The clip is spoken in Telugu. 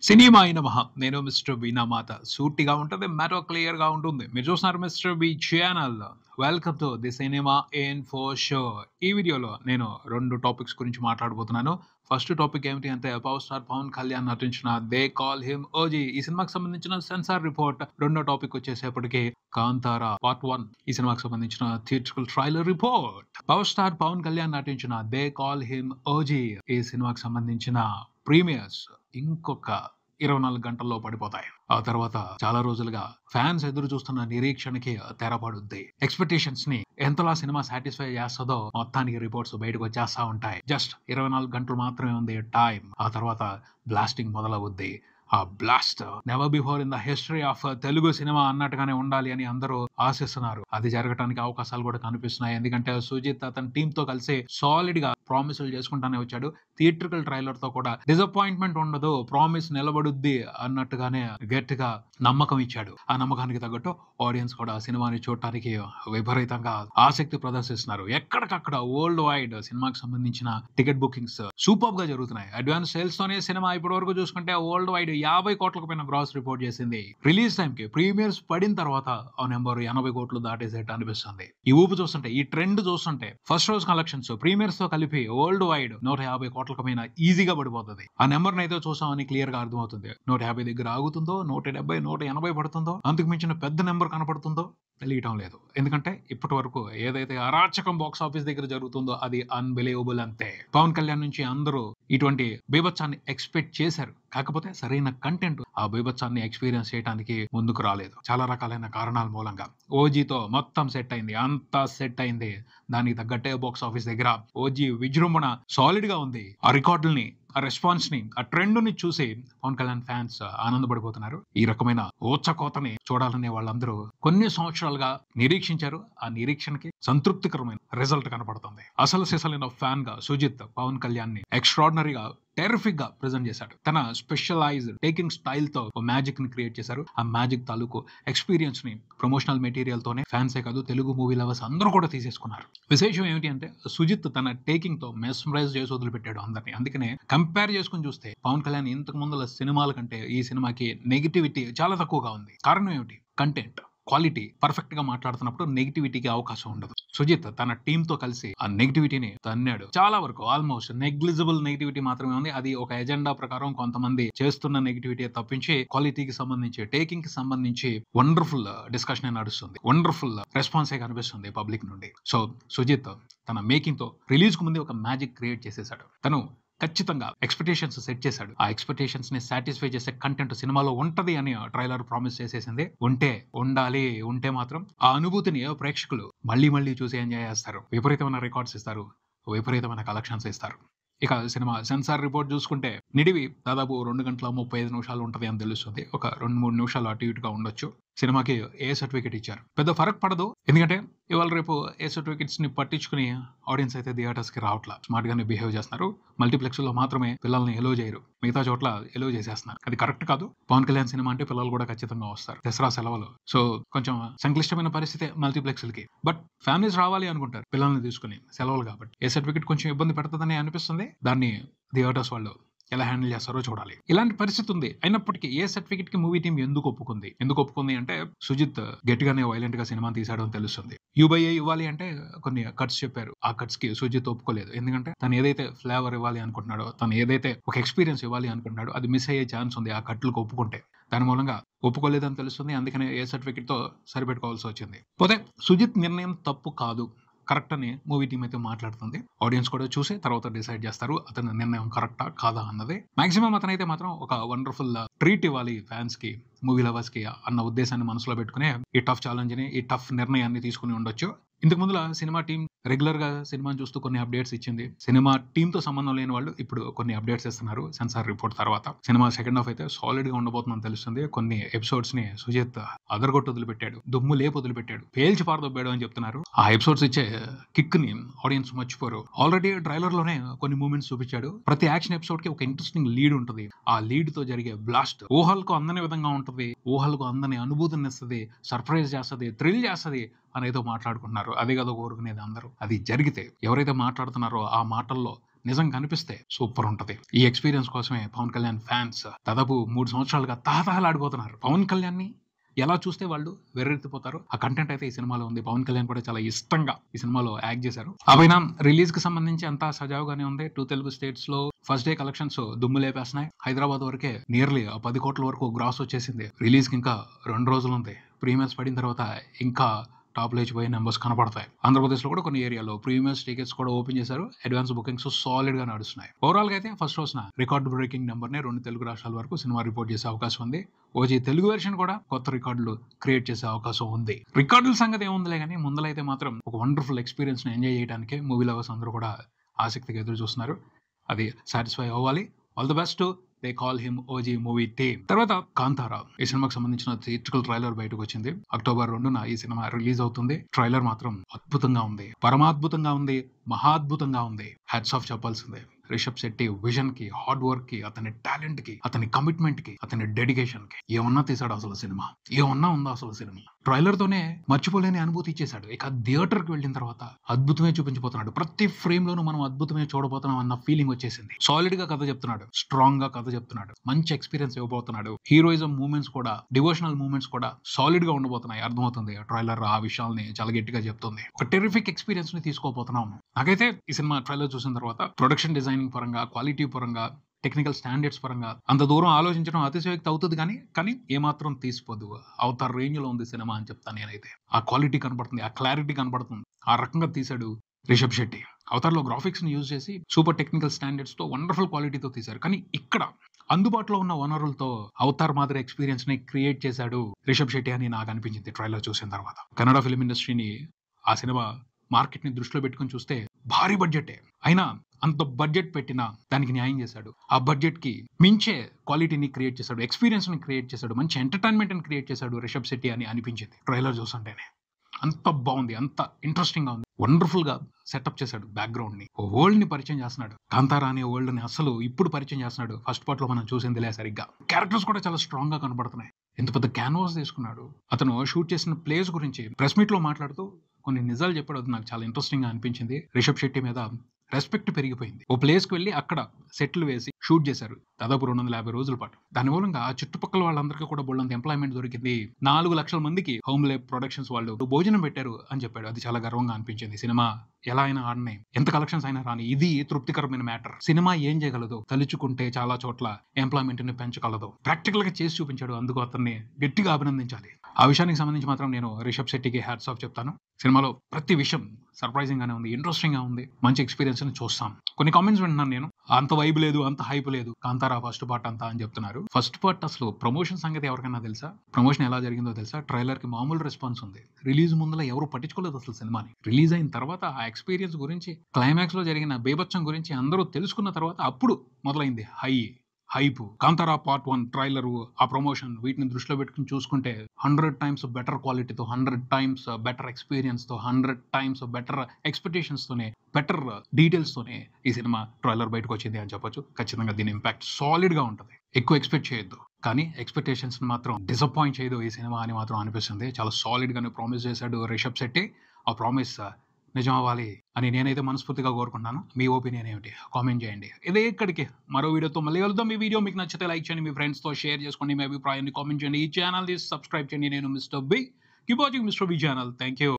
సినిమా అయిన మహా నేను మిస్టర్ బీనామాత సూటిగా ఉంటుంది, మ్యాటర్ క్లియర్ గా ఉంటుంది. మీరు చూస్తున్నారు mister B channel. Welcome to the cinema info show. ఈ వీడియోలో నేను రెండు టాపిక్స్ గురించి మాట్లాడబోతున్నాను. ఫస్ట్ టాపిక్ ఏమిటి అంటే పవర్ స్టార్ పవన్ కళ్యాణ్ నటించిన దే కాల్ హిమ్ ఓజీ ఈ సినిమాకి సంబంధించిన సెన్సార్ రిపోర్ట్. రెండో టాపిక్ వచ్చేసేపటికి కాంతారా పార్ట్ 1 ఈ సినిమాకి సంబంధించిన theatrical trailer report. Power star Pawan Kalyan నటించిన దే కాల్ హిమ్ ఓజీ ఈ సినిమాకి సంబంధించిన ప్రీమియర్స్ ఇంకొక 24 గంటల్లో పడిపోతాయి. ఆ తర్వాత చాలా రోజులుగా ఫ్యాన్స్ ఎదురు చూస్తున్న నిరీక్షణకి తెరపడుద్ది. ఎక్స్పెక్టేషన్స్ ని ఎంతలా సినిమా సాటిస్ఫై చేస్తుందో మొత్తానికి రిపోర్ట్స్ బయటకు వచ్చేస్తా ఉంటాయి. జస్ట్ 24 గంటలు మాత్రమే ఉంది టైం. ఆ తర్వాత బ్లాస్టింగ్ మొదలవుద్ది. ఆ blast never before in the history of Telugu cinema అన్నట్టుగానే ఉండాలి అని అందరూ ఆశిస్తున్నారు. అది జరగడానికి అవకాశాలు కూడా కనిపిస్తున్నాయి. ఎందుకంటే సుజిత్ అతని టీమ్ తో కలిసి సాలిడ్ గా ప్రామిసులు చేసుకుంటానే వచ్చాడు. థియేట్రికల్ ట్రైలర్ తో కూడా డిసప్పాయింట్మెంట్ ఉండదు, ప్రామిస్ నిలబడుద్ది అన్నట్టుగానే గట్టిగా నమ్మకం ఇచ్చాడు. ఆ నమ్మకానికి తగ్గట్టు ఆడియన్స్ కూడా సినిమాని చూడటానికి విపరీతంగా ఆసక్తి ప్రదర్శిస్తున్నారు. ఎక్కడికక్కడ వరల్డ్ వైడ్ సినిమాకి సంబంధించిన టికెట్ బుకింగ్స్ సూపర్ గా జరుగుతున్నాయి. అడ్వాన్స్ సేల్స్ తోనే సినిమా ఇప్పటి వరకు చూసుకుంటే వరల్డ్ వైడ్ 50 కోట్లకు పైన గ్రాస్ రిపోర్ట్ చేసింది. రిలీజ్ టైం కి ప్రీమియర్స్ పడిన తర్వాత ఆ నెంబర్ 80 కోట్లు దాటేసేట అనిపిస్తుంది. ఈ ఊపు చూస్తుంటే, ఈ ట్రెండ్ చూస్తుంటే ఫస్ట్ రోజు కలెక్షన్స్ ప్రీమియర్స్ తో కలిపి వరల్డ్ వైడ్ 150 కోట్లకు పైన ఈజీగా పడిపోతుంది. ఆ నెంబర్ అయితే చూసామని క్లియర్ గా అర్థమవుతుంది. 150 దగ్గర ఆగుతుందో, 170, 180 పడుతుందో, అంతకు మించిన పెద్ద నెంబర్ కనపడుతుందో తెలియటం లేదు. ఎందుకంటే ఇప్పటి వరకు ఏదైతే అరాచకం బాక్స్ ఆఫీస్ దగ్గర జరుగుతుందో అది అన్బిలీవబుల్ అంతే. పవన్ కళ్యాణ్ నుంచి అందరూ ఇటువంటి బీభత్సాన్ని ఎక్స్పెక్ట్ చేశారు. కాకపోతే సరైన కంటెంట్ ఆ బీభత్సాన్ని ఎక్స్పీరియన్స్ చేయడానికి ముందుకు రాలేదు. చాలా రకాలైన కారణాల మూలంగా ఓజీతో మొత్తం సెట్ అయింది, అంతా సెట్ అయింది. దానికి తగ్గట్టే బాక్స్ ఆఫీస్ దగ్గర ఓజీ విజృంభణ సాలిడ్ గా ఉంది. ఆ రికార్డుల్ని, ఆ రెస్పాన్స్ ని, ఆ ట్రెండ్ ని చూసి పవన్ కళ్యాణ్ ఫ్యాన్స్ ఆనందపడిపోతున్నారు. ఈ రకమైన ఊచకోతని చూడాలనే వాళ్ళందరూ కొన్ని సంవత్సరాలుగా నిరీక్షించారు. ఆ నిరీక్షణకి సంతృప్తికరమైన రిజల్ట్ కనపడుతుంది. అసలు సిసలైన ఫ్యాన్ గా సుజిత్ పవన్ కళ్యాణ్ ని ఎక్స్ట్రాడినరీగా టెరిఫిక్ గా ప్రెజెంట్ చేశాడు. తన స్పెషలైజ్డ్ టేకింగ్ స్టైల్ తో మ్యాజిక్ ని క్రియేట్ చేశారు. ఆ మ్యాజిక్ తాలూకు ఎక్స్పీరియన్స్ ని ప్రమోషనల్ మెటీరియల్ తోనే ఫ్యాన్సే కాదు తెలుగు మూవీ లవర్స్ అందరూ కూడా తీసేసుకున్నారు. విశేషం ఏమిటి అంటే సుజిత్ తన టేకింగ్ తో మెస్మరైజ్ చేసి వదిలిపెట్టాడు అందరినీ. అందుకనే కంపేర్ చేసుకుని చూస్తే పవన్ కళ్యాణ్ ఇంతకు ముందుల సినిమాల కంటే ఈ సినిమాకి నెగిటివిటీ చాలా తక్కువగా ఉంది. కారణం ఏమిటి? కంటెంట్ క్వాలిటీ పర్ఫెక్ట్ గా మాట్లాడుతున్నప్పుడు నెగిటివిటీకి అవకాశం ఉండదు. సుజిత్ తన టీమ్ తో కలిసి ఆ నెగిటివిటీని తన్నాడు. చాలా వరకు ఆల్మోస్ట్ నెగ్లిజిబుల్ నెగిటివిటీ మాత్రమే ఉంది. అది ఒక ఎజెండా ప్రకారం కొంతమంది చేస్తున్న నెగిటివిటీ తప్పించి క్వాలిటీకి సంబంధించి, టేకింగ్ కి సంబంధించి వండర్ఫుల్ డిస్కషన్ నడుస్తుంది. వండర్ఫుల్ రెస్పాన్స్ కనిపిస్తుంది పబ్లిక్ నుండి. సో సుజిత్ తన మేకింగ్ తో రిలీజ్ కు ముందే ఒక మ్యాజిక్ క్రియేట్ చేసేసాడు. తను ఖచ్చితంగా ఎక్స్పెక్టేషన్స్ సెట్ చేశాడు. ఆ ఎక్స్పెక్టేషన్స్ ని సాటిస్ఫై చేసే కంటెంట్ సినిమాలో ఉంటది అని ట్రైలర్ ప్రామిస్ చేసేసింది. ఉండాలి. ఉంటే మాత్రం ఆ అనుభూతిని ప్రేక్షకులు మళ్ళీ మళ్ళీ చూసి ఎంజాయ్ చేస్తారు. విపరీతమైన రికార్డ్స్ ఇస్తారు, విపరీతమైన కలెక్షన్స్ ఇస్తారు. ఇక సినిమా సెన్సార్ రిపోర్ట్ చూసుకుంటే నిడివి దాదాపు 2 గంటల 35 నిమిషాలు ఉంటది అని తెలుస్తుంది. ఒక 2-3 నిమిషాలు అటు ఇటుగా ఉండొచ్చు. సినిమాకి ఏ సర్టిఫికేట్ ఇచ్చారు, పెద్ద ఫరక్ పడదు. ఎందుకంటే ఇవాళ రేపు ఏ సర్టిఫికేట్స్ ని పట్టించుకుని ఆడియన్స్ అయితే థియేటర్స్ కి రావట్లా. స్మార్ట్ గానే బిహేవ్ చేస్తున్నారు. మల్టీప్లెక్స్ లో మాత్రమే పిల్లల్ని ఎలో చేయరు, మిగతా చోట్ల ఎలో చేసేస్తున్నారు. అది కరెక్ట్ కాదు. పవన్ కళ్యాణ్ సినిమా అంటే పిల్లలు కూడా ఖచ్చితంగా వస్తారు. దసరా సెలవులు, సో కొంచెం సంక్లిష్టమైన పరిస్థితి మల్టీప్లెక్స్లకి. బట్ ఫ్యామిలీస్ రావాలి అనుకుంటారు పిల్లల్ని తీసుకుని, సెలవులు కాబట్టి. ఏ సర్టిఫికేట్ కొంచెం ఇబ్బంది పెడుతుందని అనిపిస్తుంది. దాన్ని థియేటర్స్ వాళ్ళు ఎలా హ్యాండిల్ చేస్తారో చూడాలి. ఇలాంటి పరిస్థితి ఉంది. అయినప్పటికీ ఏ సర్టిఫికేట్ కి మూవీ టీం ఎందుకు ఒప్పుకుంది అంటే సుజిత్ గట్టిగానే వైలెంట్ గా సినిమా తీసాడు అని తెలుస్తుంది. యూబైఏ ఇవ్వాలి అంటే కొన్ని కట్స్ చెప్పారు. ఆ కట్స్ కి సుజిత్ ఒప్పుకోలేదు. ఎందుకంటే తను ఏదైతే ఫ్లేవర్ ఇవ్వాలి అనుకుంటున్నాడో, తను ఏదైతే ఒక ఎక్స్పీరియన్స్ ఇవ్వాలి అనుకుంటున్నాడో అది మిస్ అయ్యే ఛాన్స్ ఉంది ఆ కట్లకు ఒప్పుకుంటే. దాని మూలంగా ఒప్పుకోలేదని తెలుస్తుంది. అందుకనే ఏ సర్టిఫికేట్ తో సరిపెట్టుకోవాల్సి వచ్చింది. పోతే సుజిత్ నిర్ణయం తప్పు కాదు, కరెక్ట్ అని మూవీ టీం అయితే మాట్లాడుతుంది. ఆడియన్స్ కూడా చూసి తర్వాత డిసైడ్ చేస్తారు అతని నిర్ణయం కరెక్టా కాదా అన్నది. మాక్సిమం అతనైతే మాత్రం ఒక వండర్ఫుల్ ట్రీట్ ఇవ్వాలి ఫ్యాన్స్ కి, మూవీ లవర్స్ కి అన్న ఉద్దేశాన్ని మనసులో పెట్టుకుని ఈ టఫ్ ఛాలెంజ్ ని, ఈ టఫ్ నిర్ణయాన్ని తీసుకుని ఉండొచ్చు. ఇంతకు ముందుల సినిమా టీం రెగ్యులర్ గా సినిమాని చూస్తూ కొన్ని అప్డేట్స్ ఇచ్చింది. సినిమా టీమ్ తో సంబంధం లేని వాళ్ళు ఇప్పుడు కొన్ని అప్డేట్స్ ఇస్తున్నారు. సెన్సార్ రిపోర్ట్ తర్వాత సినిమా సెకండ్ హాఫ్ అయితే సాలిడ్ గా ఉండబోతుందని తెలుస్తుంది. కొన్ని ఎపిసోడ్స్ ని సుజిత్ అదరగొట్టు వదిలిపెట్టాడు, దుమ్ము లేపు వదిలిపెట్టాడు, పేల్చి పారదొబ్బాడు అని చెప్తున్నారు. ఆ ఎపిసోడ్స్ ఇచ్చే కిక్ ని ఆడియన్స్ మర్చిపోరు. ఆల్రెడీ ట్రైలర్ లోనే కొన్ని మూమెంట్స్ చూపించాడు. ప్రతి యాక్షన్ ఎపిసోడ్ కి ఒక ఇంట్రెస్టింగ్ లీడ్ ఉంటుంది. ఆ లీడ్ తో జరిగే బ్లాస్ట్ ఊహలకు అందని విధంగా ఉంటుంది, ఊహలకు అందని అనుభూతిని ఇస్తుంది, సర్ప్రైజ్ చేస్తుంది, థ్రిల్ చేస్తుంది అనేదో మాట్లాడుకుంటున్నారు. అదే కదా కోరుకునేది అందరూ. అది జరిగితే ఎవరైతే మాట్లాడుతున్నారో ఆ మాటల్లో నిజంగా కనిపిస్తే సూపర్ ఉంటది. ఈ ఎక్స్‌పీరియన్స్ కోసమే పవన్ కళ్యాణ్ ఫ్యాన్స్ దాదాపు 3 సంవత్సరాలుగా తహతహలాడిపోతున్నారు. పవన్ కళ్యాణ్‌ని ఎలా చూస్తే వాళ్ళు వెర్రెత్తిపోతారు. ఆ కంటెంట్ అయితే ఈ సినిమాలో ఉంది. పవన్ కళ్యాణ్ కూడా చాలా ఇష్టంగా ఈ సినిమాలో యాక్ట్ చేశారు. ఆ పైన రిలీజ్ కి సంబంధించి అంతా సజావుగానే ఉంది. 2 తెలుగు స్టేట్స్ లో ఫస్ట్ డే కలెక్షన్స్ దుమ్ము లేపేస్తున్నాయి. హైదరాబాద్ వరకే నియర్లీ 10 కోట్ల వరకు గ్రాస్ వచ్చేసింది. రిలీజ్ కి ఇంకా 2 రోజులు ఉంది. ప్రీమియర్స్ పడిన తర్వాత ఇంకా టాప్ లేచిపోయే నెంబర్స్ కనపడతాయి. ఆంధ్రప్రదేశ్ లో కూడా కొన్ని ఏరియాలో ప్రీమియర్స్ టికెట్స్ కూడా ఓపెన్ చేశారు. అడ్వాన్స్ బుకింగ్స్ సాలిడ్ గా నడుస్తున్నాయి. ఓవరాల్ గా అయితే ఫస్ట్ రోజున రికార్డు బ్రేకింగ్ నెంబర్ ని 2 తెలుగు రాష్ట్రాల వరకు సినిమా రిపోర్ట్ చేసే అవకాశం ఉంది. ఓజీ తెలుగు వెర్షన్ కూడా కొత్త రికార్డులు క్రియేట్ చేసే అవకాశం ఉంది. రికార్డుల సంగతి ఏముందిలే కానీ ముందలైతే మాత్రం ఒక వండర్ఫుల్ ఎక్స్పీరియన్స్ ని ఎంజాయ్ చేయడానికి మూవీ లవర్స్ అందరూ కూడా ఆసక్తిగా ఎదురు చూస్తున్నారు. అది సాటిస్ఫై అవ్వాలి. All the best. They call him OG movie team. తర్వాత కాంతారా ఈ సినిమాకి సంబంధించిన థియేట్రికల్ ట్రైలర్ బయటకు వచ్చింది. అక్టోబర్ 2న ఈ సినిమా రిలీజ్ అవుతుంది. ట్రైలర్ మాత్రం అద్భుతంగా ఉంది, పరమాద్భుతంగా ఉంది, మహాద్భుతంగా ఉంది. హ్యాట్స్ ఆఫ్ చెప్పాల్సిందే రిషబ్ శెట్టి విజన్ కి, హార్డ్ వర్క్ కి, అతని టాలెంట్ కి, అతని కమిట్మెంట్ కి, అతని డెడికేషన్ కి. ఏమన్నా తీసాడు అసలు సినిమా, ఏమన్నా ఉందా అసలు సినిమా. ట్రైలర్ తోనే మర్చిపోలేని అనుభూతి ఇచ్చేశాడు. ఇక థియేటర్ కి వెళ్ళిన తర్వాత అద్భుతమే చూపించిపోతున్నాడు. ప్రతి ఫ్రేమ్ లోనూ మనం అద్భుతమే చూడబోతున్నాం అన్న ఫీలింగ్ వచ్చేసింది. సాలిడ్ గా కథ చెప్తున్నాడు, స్ట్రాంగ్ గా కథ చెప్తున్నాడు, మంచి ఎక్స్పీరియన్స్ ఇవ్వబోతున్నాడు. హీరోయిజం మూమెంట్స్ కూడా, డివోషనల్ మూమెంట్స్ కూడా సాలిడ్ గా ఉండబోతున్నాయి. అర్థమవుతుంది ట్రైలర్ ఆ విషయాల్ని చాలా గట్టిగా చెప్తుంది. ఒక టెరిఫిక్ ఎక్స్పీరియన్స్ ని తీసుకోబోతున్నాం. నాకైతే ఈ సినిమా ట్రైలర్ చూసిన తర్వాత ప్రొడక్షన్ డిజైనింగ్ పరంగా, క్వాలిటీ పరంగా, టెక్నికల్ స్టాండర్డ్స్ పరంగా అంత దూరం ఆలోచించడం అతిశయోక్తి అవుతుంది. కానీ ఏమాత్రం తీసిపోదు. అవతార్ రేంజ్ లో ఉంది సినిమా అని చెప్తాను నేనైతే. ఆ క్వాలిటీ కనబడుతుంది, ఆ క్లారిటీ కనబడుతుంది. ఆ రకంగా తీశాడు రిషబ్ శెట్టి. అవతార్ లో గ్రాఫిక్స్ ని యూజ్ చేసి సూపర్ టెక్నికల్ స్టాండర్డ్స్ తో వండర్ఫుల్ క్వాలిటీతో తీశారు. కానీ ఇక్కడ అందుబాటులో ఉన్న వనరులతో అవతార్ మాదిరి ఎక్స్పీరియన్స్ ని క్రియేట్ చేశాడు రిషబ్ శెట్టి అని నాకు అనిపించింది ట్రైలర్ చూసిన తర్వాత. కన్నడ ఫిల్మ్ ఇండస్ట్రీని, ఆ సినిమా మార్కెట్ ని దృష్టిలో పెట్టుకుని చూస్తే భారీ బడ్జెటే అయినా అంత బడ్జెట్ పెట్టినా దానికి న్యాయం చేశాడు. ఆ బడ్జెట్ కి మించే క్వాలిటీని క్రియేట్ చేశాడు, ఎక్స్పీరియన్స్ ని క్రియేట్ చేశాడు, మంచి ఎంటర్టైన్మెంట్ ని క్రియేట్ చేశాడు రిషబ్ శెట్టి అని అనిపించింది ట్రైలర్ చూస్తుంటేనే. అంత బాగుంది, అంత ఇంట్రెస్టింగ్ గా ఉంది. వండర్ఫుల్ గా సెటప్ చేశాడు బ్యాక్గ్రౌండ్ ని. ఓ వరల్డ్ ని పరిచయం చేస్తున్నాడు. కాంతారా అనే వరల్డ్ ని అసలు ఇప్పుడు పరిచయం చేస్తున్నాడు. ఫస్ట్ పార్ట్ లో మనం చూసిందిలే సరిగ్గా. క్యారెక్టర్స్ కూడా చాలా స్ట్రాంగ్ గా కనబడుతున్నాయి. ఎంత పెద్ద క్యాన్వాస్ తీసుకున్నాడు. అతను షూట్ చేసిన ప్లేస్ గురించి ప్రెస్ మీట్ లో మాట్లాడుతూ కొన్ని నిజాలు చెప్పాడు. అది నాకు చాలా ఇంట్రెస్టింగ్ గా అనిపించింది. రిషబ్ శెట్టి మీద రెస్పెక్ట్ పెరిగిపోయింది. ఓ ప్లేస్ కి వెళ్ళి అక్కడ సెటిల్ వేసి షూట్ చేశారు దాదాపు 250 రోజుల పాటు. దాని మూలంగా ఆ చుట్టుపక్కల వాళ్ళందరికీ కూడా బోల్డంత ఎంప్లాయ్మెంట్ దొరికింది. 4 లక్షల మందికి హోమ్ లేబ్ ప్రొడక్షన్స్ వాళ్ళు భోజనం పెట్టారు అని చెప్పాడు. అది చాలా గర్వంగా అనిపించింది. సినిమా ఎలా అయినా ఆడినాయి, ఎంత కలెక్షన్స్ అయినా రాని, ఇది తృప్తికరమైన మ్యాటర్. సినిమా ఏం చేయగలదు, తలుచుకుంటే చాలా చోట్ల ఎంప్లాయ్మెంట్ ని పెంచగలదు. ప్రాక్టికల్ గా చేసి చూపించాడు. అందుకు అతన్ని గట్టిగా అభినందించాలి. ఆ విషయానికి సంబంధించి మాత్రం నేను రిషబ్ శెట్టికి హ్యాట్స్ ఆఫ్ చెప్తాను. సినిమాలో ప్రతి విషయం సర్ప్రైజింగ్ గానే ఉంది, ఇంట్రెస్టింగ్ గా ఉంది, మంచి ఎక్స్పీరియన్స్ ని చూస్తాం. కొన్ని కామెంట్స్ వింటున్నాను నేను, అంత వైబ్ లేదు, అంత హైప్ లేదు కాంతారా ఫస్ట్ పార్ట్ అంతా అని చెప్తున్నారు. ఫస్ట్ పార్ట్ అసలు ప్రమోషన్ సంగతి ఎవరికైనా తెలుసా? ప్రమోషన్ ఎలా జరిగిందో తెలుసా? ట్రైలర్ కి మామూలు రెస్పాన్స్ ఉంది. రిలీజ్ ముందులో ఎవరు పట్టించుకోలేదు అసలు సినిమాని. రిలీజ్ అయిన తర్వాత ఆ ఎక్స్పీరియన్స్ గురించి, క్లైమాక్స్ లో జరిగిన బేభత్సం గురించి అందరూ తెలుసుకున్న తర్వాత అప్పుడు మొదలైంది హైప్. కాంతారా పార్ట్ 1 ట్రైలర్, ఆ ప్రమోషన్, వీటిని దృష్టిలో పెట్టుకుని చూసుకుంటే 100 టైమ్స్ బెటర్ క్వాలిటీతో, 100 టైమ్స్ బెటర్ ఎక్స్పీరియన్స్ తో, 100 టైమ్స్ బెటర్ ఎక్స్పెక్టేషన్స్ తోనే, బెటర్ డీటెయిల్స్ తోనే ఈ సినిమా ట్రైలర్ బయటకు వచ్చింది అని చెప్పొచ్చు. ఖచ్చితంగా దీని ఇంపాక్ట్ సాలిడ్ గా ఉంటుంది. ఎక్కువ ఎక్స్పెక్ట్ చేయొద్దు, కానీ ఎక్స్పెక్టేషన్స్ మాత్రం డిసప్పాయింట్ చేయదు ఈ సినిమా అని మాత్రం అనిపిస్తుంది. చాలా సాలిడ్ గానే ప్రామిస్ చేశాడు రిషబ్ శెట్టి. ఆ ప్రామిస్ నిజం అవ్వాలి అని నేనైతే మనస్ఫూర్తిగా కోరుకుంటున్నాను. మీ ఒపీనియన్ ఏమిటి కామెంట్ చేయండి. ఇదే ఇక్కడికి మరో వీడియోతో మళ్ళీ కలుద్దాం. ఈ వీడియో మీకు నచ్చితే లైక్ చేయండి, మీ ఫ్రెండ్స్ తో షేర్ చేసుకోండి, మీ అభిప్రాయాన్ని కామెంట్ చేయండి. ఈ ఛానల్ సబ్స్క్రైబ్ చేయండి. నేను mister B. Keep watching mister B channel. Thank you.